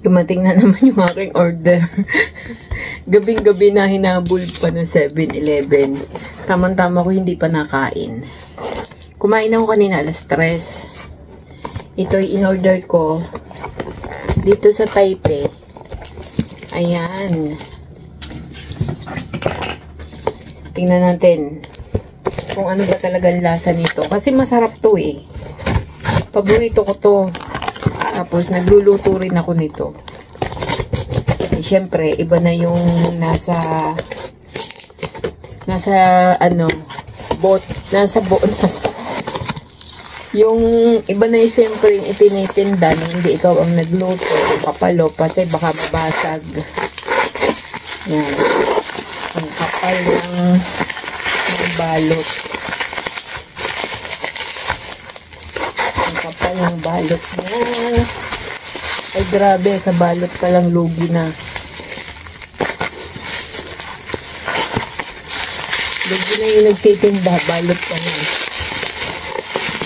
Dumating na naman yung aking order. Gabing-gabi na hinabol pa ng 7-Eleven. Tamang-tama ko hindi pa nakain. Kumain ako kanina alas 3. Ito yung in-order ko dito sa Taipei. Ayan. Tingnan natin kung ano ba talagang lasa nito. Kasi masarap to eh. Paborito ko to. Tapos, nagluluto rin ako nito. Eh, syempre, iba na yung nasa yung iba na yung syempre yung itinitinda na hindi ikaw ang nagluto. Kapalo, kasi baka mabasag. Yan. Ang kapal ng balot. Kapal ng balot mo. Ay grabe, sa balot pa lang lugi na. Lugi na yung nagtitinda, balot pa lang.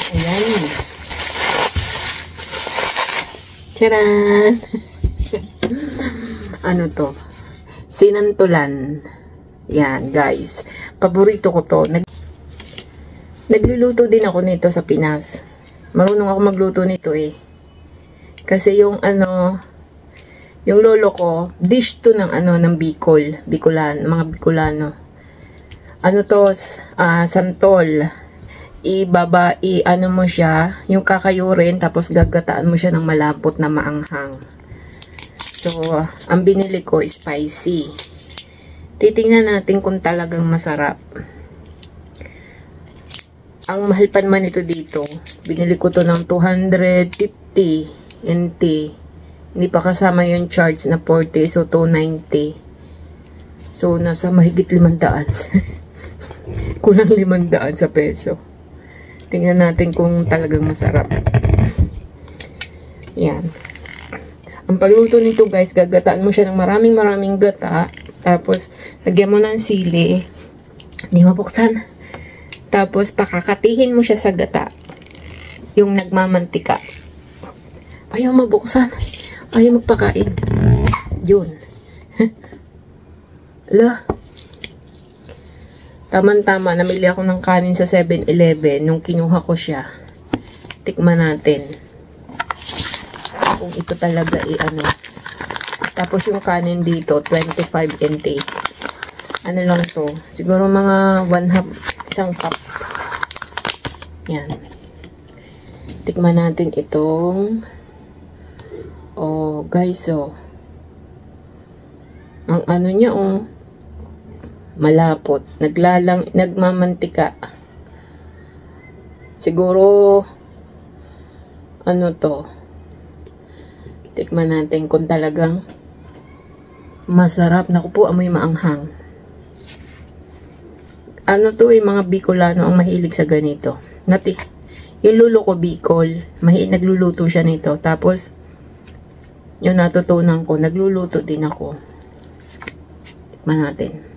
Ayan. Tcharan! Ano to? Sinantulan. Yan, guys. Paborito ko to. Nagluluto din ako nito sa Pinas. Marunong ako magluto nito eh. Kasi yung yung lolo ko, dish to ng ng Bicol, mga Bicolano. Ano to, santol. Mo siya, yung kakayurin, tapos gagataan mo siya ng malapot na maanghang. So, ang binili ko is spicy. Titingnan natin kung talagang masarap. Ang mahal pa naman ito dito. Binili ko to ng 250 NT. Hindi pa kasama yung charge na 40. So, 290. So, nasa mahigit 500. Kulang 500 sa peso. Tingnan natin kung talagang masarap. Yan. Ang pagluto nito guys, gagataan mo siya ng maraming gata. Tapos, lagyan mo ng sili. Hindi mabuksan. Tapos, pakakatihin mo siya sa gata. Yung nagmamantika. Ayaw mabuksan. Ayaw magpakain. Yun. Ala. Tama-tama, namili ako ng kanin sa 7-Eleven nung kinuha ko siya. Tikman natin. Kung ito talaga Tapos yung kanin dito, 25 NT. Ano lang to? Siguro mga 1/2, isang cup. Yan. Tikman natin itong guys, ang niya, malapot. Nagmamantika. Siguro, to? Tikman natin kung talagang masarap. Naku po, amoy maanghang. Mga Bicolano ang mahilig sa ganito. Yung lolo ko Bicol, nagluluto siya nito. Tapos, yung natutunan ko, nagluluto din ako. Tikman natin.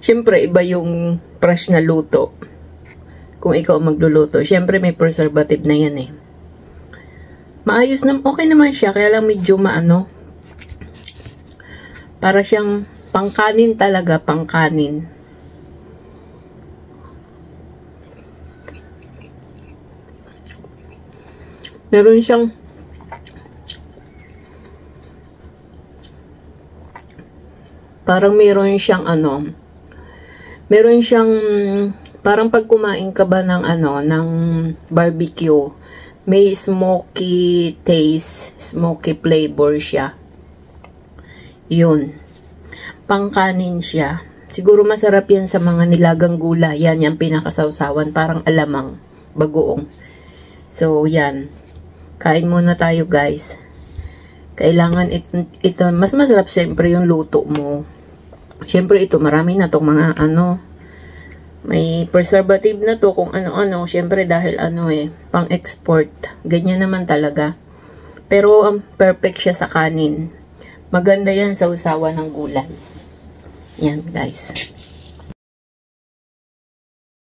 Siyempre, iba yung fresh na luto. Kung ikaw magluluto. Siyempre, may preservative na yan eh. Maayos na, okay naman siya. Kaya lang medyo para siyang pangkanin talaga, pangkanin. Meron siyang parang pag kumain ka ba ng ng barbecue, may smoky taste, smoky flavor siya. Yun. Pangkanin siya. Siguro masarap yan sa mga nilagang gulay. Yan yung pinakasawsawan. Parang alamang, bagoong. So, yan. Kain muna tayo, guys. Kailangan ito mas masarap siyempre yung luto mo. Siyempre ito, marami na tong mga may preservative na to kung ano-ano. Siyempre dahil pang-export. Ganyan naman talaga. Pero perfect siya sa kanin. Maganda yan sa usawa ng gulay. Yan guys.